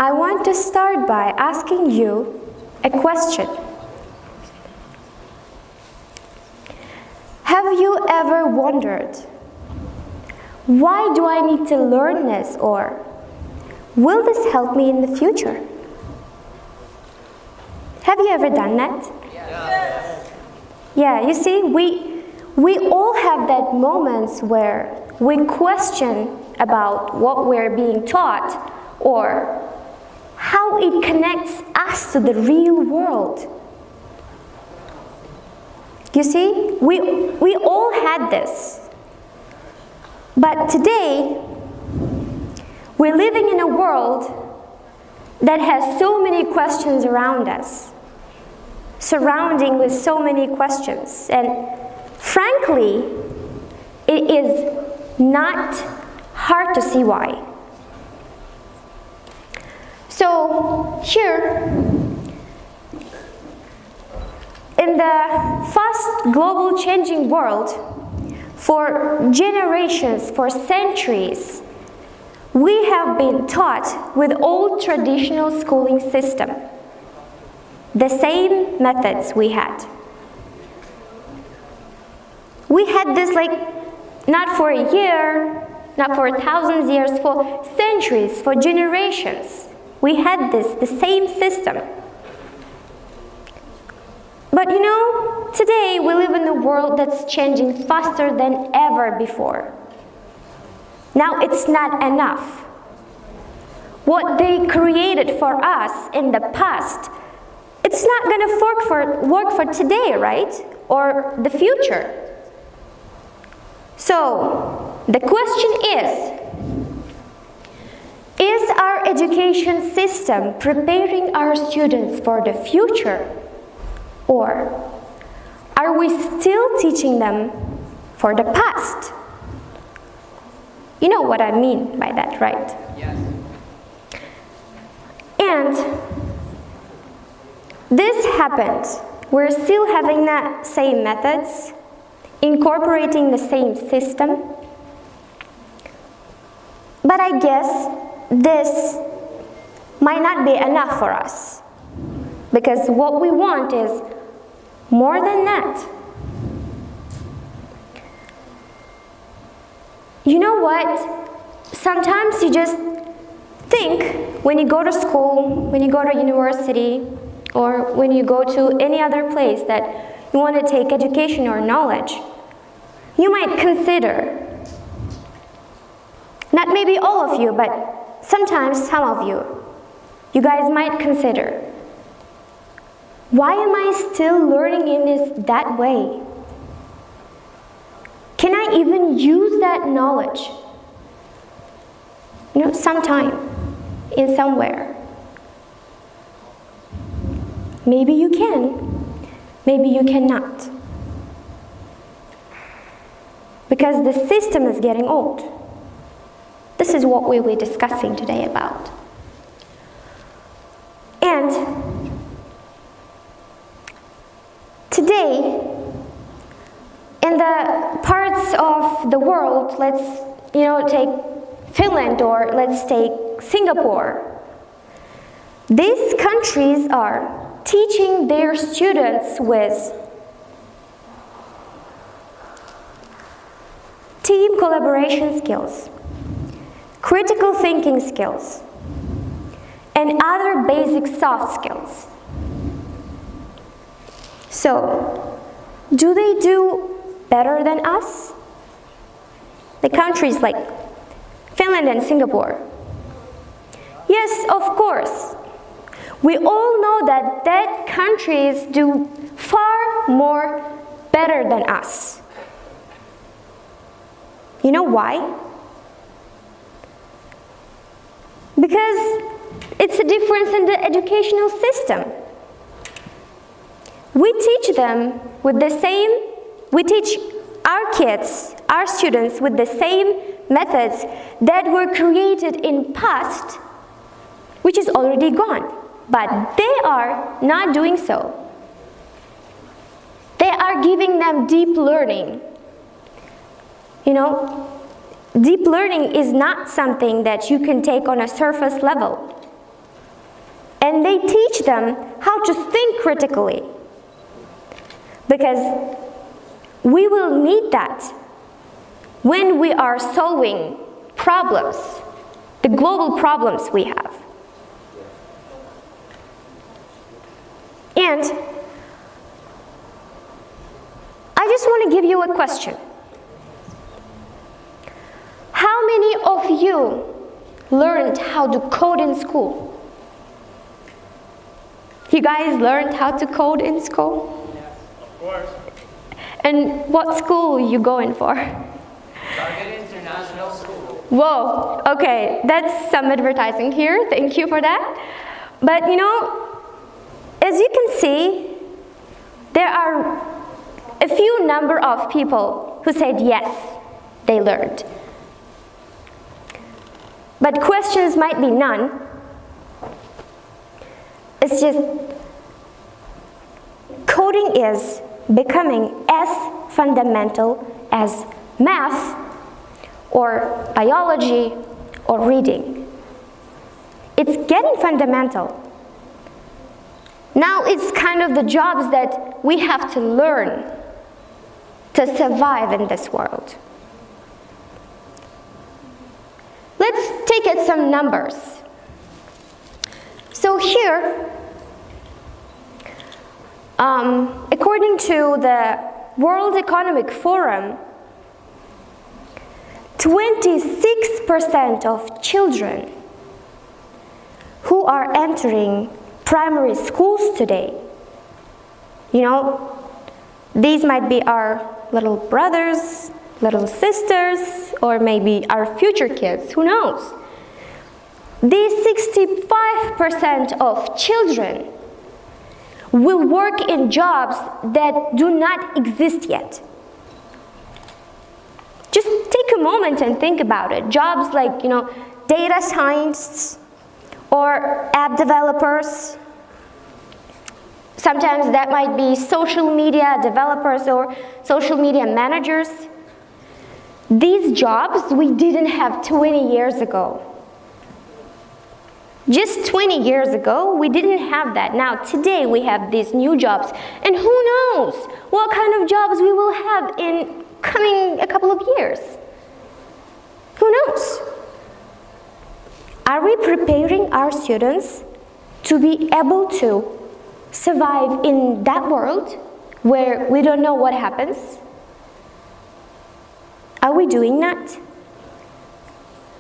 I want to start by asking you a question. Have you ever wondered, why do I need to learn this, or will this help me in the future? Have you ever done that? Yes. Yeah, you see, we all have that moments where we question about what we're being taught or how it connects us to the real world. You see, we all had this. But today, we're living in a world that has so many questions around us, surrounding with so many questions. And frankly, it is not hard to see why. So here, in the fast global changing world, for generations, for centuries, we have been taught with old traditional schooling system, the same methods we had. We had this not for a year, not for 1,000 years, for centuries, for generations. We had the same system. But you know, today we live in a world that's changing faster than ever before. Now it's not enough. What they created for us in the past, it's not going to work for today, right? Or the future. So, the question is our education system preparing our students for the future? Or are we still teaching them for the past? You know what I mean by that, right? Yes. And this happened. We're still having the same methods, incorporating the same system. But I guess this might not be enough for us, because what we want is more than that. You know what? Sometimes you just think when you go to school, when you go to university, or when you go to any other place that you want to take education or knowledge, you might consider, not maybe all of you, but sometimes some of you guys might consider, why am I still learning in this that way? Can I even use that knowledge? You know, sometime, in somewhere. Maybe you can, maybe you cannot. Because the system is getting old. This is what we'll be discussing today about. And today, in the parts of the world, let's take Finland or let's take Singapore. These countries are teaching their students with team collaboration skills, critical thinking skills, and other basic soft skills. So, do they do better than us? The countries like Finland and Singapore. Yes, of course. We all know that countries do far more better than us. You know why? Because it's a difference in the educational system. We teach them with the same, we teach our kids, our students with the same methods that were created in past, which is already gone. But they are not doing so. They are giving them deep learning. You know, deep learning is not something that you can take on a surface level. and they teach them how to think critically, because we will need that when we are solving problems, the global problems we have. And I just want to give you a question. How many of you learned how to code in school? You guys learned how to code in school? Yes, of course. And what school are you going for? Target International School. Whoa, okay, that's some advertising here. Thank you for that. But you know, as you can see, there are a few number of people who said yes, they learned. But questions might be none. It's just coding is becoming as fundamental as math or biology or reading. It's getting fundamental. Now it's kind of the jobs that we have to learn to survive in this world. Let's take at some numbers. So here, according to the World Economic Forum, 26% of children who are entering primary schools today, you know, these might be our little brothers, little sisters, or maybe our future kids, who knows? These 65% of children will work in jobs that do not exist yet. Just take a moment and think about it. Jobs like, you know, data science or app developers. Sometimes that might be social media developers or social media managers. These jobs we didn't have 20 years ago. Just 20 years ago, we didn't have that. Now, today, we have these new jobs. And who knows what kind of jobs we will have in coming a couple of years? Who knows? Are we preparing our students to be able to survive in that world where we don't know what happens? Are we doing that?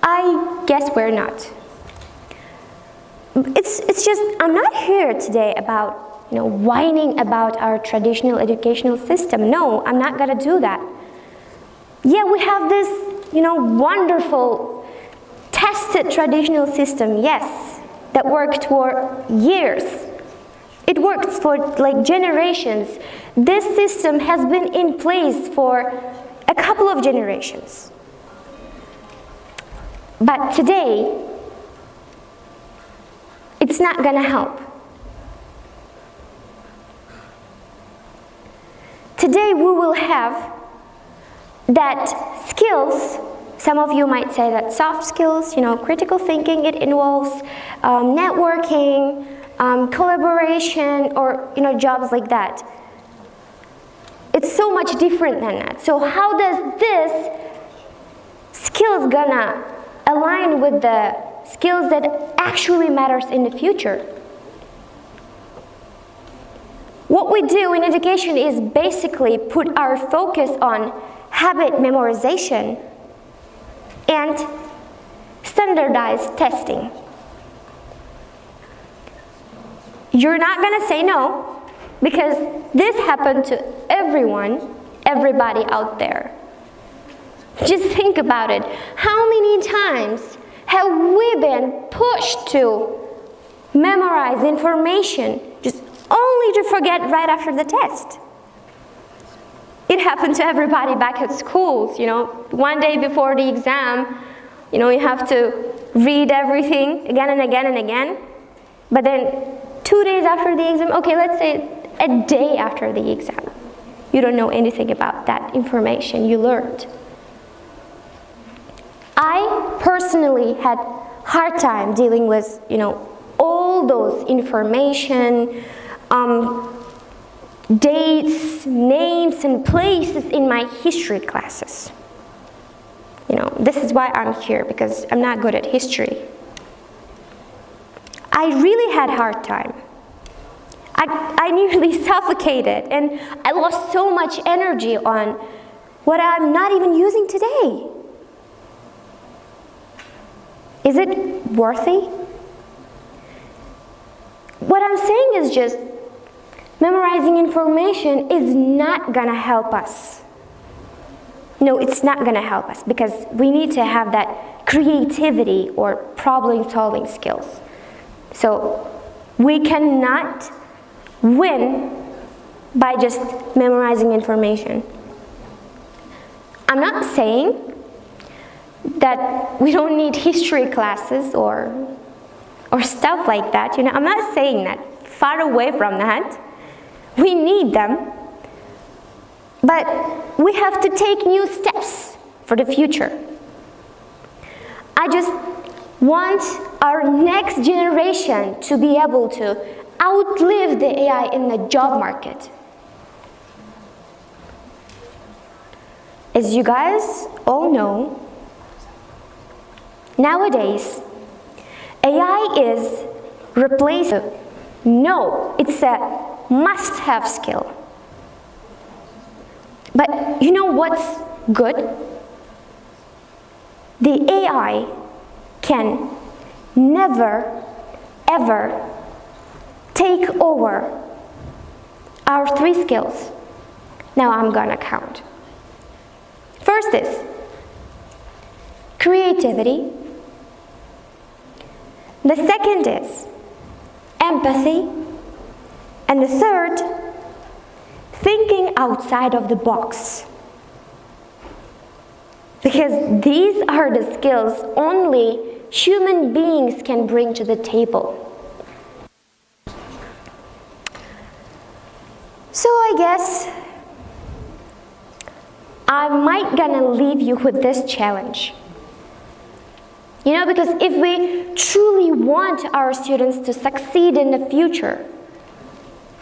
I guess we're not. It's just, I'm not here today about, you know, whining about our traditional educational system. No, I'm not gonna do that. Yeah, we have this, you know, wonderful, tested traditional system, yes, that worked for years. It worked for like generations. This system has been in place for a couple of generations. But today, it's not gonna help. Today we will have that skills, some of you might say that soft skills, you know, critical thinking, it involves networking, collaboration, or, you know, jobs like that. It's so much different than that. So how does this skills gonna align with the skills that actually matters in the future? What we do in education is basically put our focus on habit memorization and standardized testing. You're not gonna say no, because this happened to everybody out there. Just think about it. How many times have we been pushed to memorize information just only to forget right after the test? It happened to everybody back at schools, you know. One day before the exam, you know, you have to read everything again and again and again. But then 2 days after the exam, okay, let's say a day after the exam, you don't know anything about that information you learned. I personally had hard time dealing with, you know, all all those information, dates, names, and places in my history classes. You know, this is why I'm here, because I'm not good at history. I really had a hard time. I nearly suffocated, and I lost so much energy on what I'm not even using today. Is it worthy? What I'm saying is just memorizing information is not gonna help us. No, it's not gonna help us, because we need to have that creativity or problem-solving skills. So we cannot win by just memorizing information. I'm not saying that we don't need history classes or stuff like that. You know, I'm not saying that. Far away from that. We need them. But we have to take new steps for the future. I just want our next generation to be able to outlive the AI in the job market. As you guys all know, nowadays, AI is replacing. No, it's a must-have skill. But you know what's good? The AI can never, ever take over our 3 skills. Now I'm gonna count. First is creativity. The second is empathy. And the third, thinking outside of the box. Because these are the skills only human beings can bring to the table. So I guess I might gonna leave you with this challenge. You know, because if we truly want our students to succeed in the future,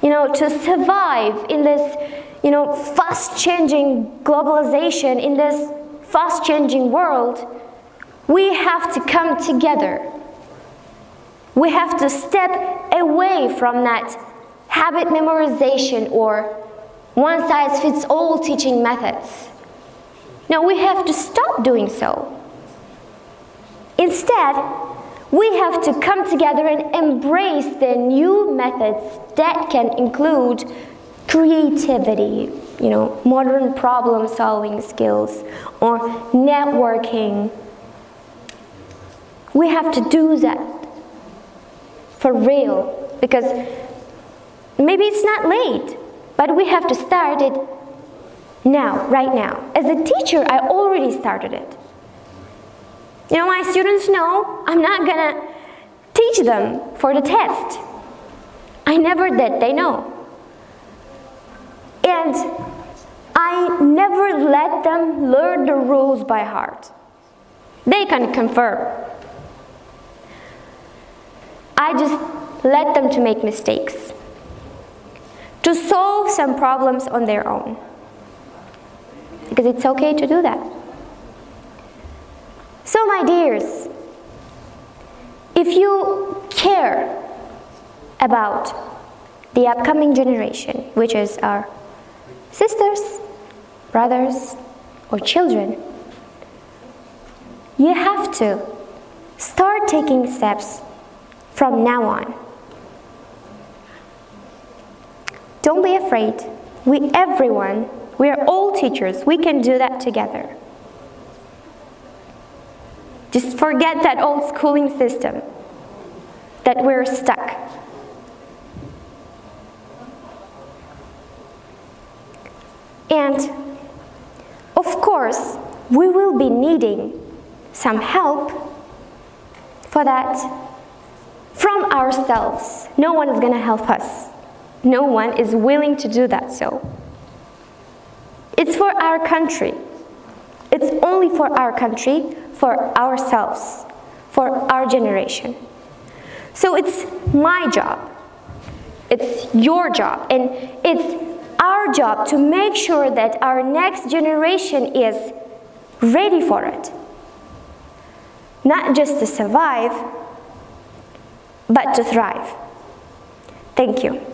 you know, to survive in this, you know, fast-changing globalization, in this fast-changing world, we have to come together. We have to step away from that habit memorization or one-size-fits-all teaching methods. Now, we have to stop doing so. Instead, we have to come together and embrace the new methods that can include creativity, you know, modern problem-solving skills, or networking. We have to do that for real, because maybe it's not late, but we have to start it now, right now. As a teacher, I already started it. You know, my students know I'm not gonna teach them for the test. I never did, they know. And I never let them learn the rules by heart. They can confirm. I just let them to make mistakes, to solve some problems on their own. Because it's okay to do that. So my dears, if you care about the upcoming generation, which is our sisters, brothers, or children, you have to start taking steps from now on. Don't be afraid. We are all teachers. We can do that together. Just forget that old schooling system, that we're stuck. And of course, we will be needing some help for that from ourselves. No one is going to help us. No one is willing to do that so. It's for our country. It's only for our country, for ourselves, for our generation. So it's my job, it's your job, and it's our job to make sure that our next generation is ready for it. Not just to survive, but to thrive. Thank you.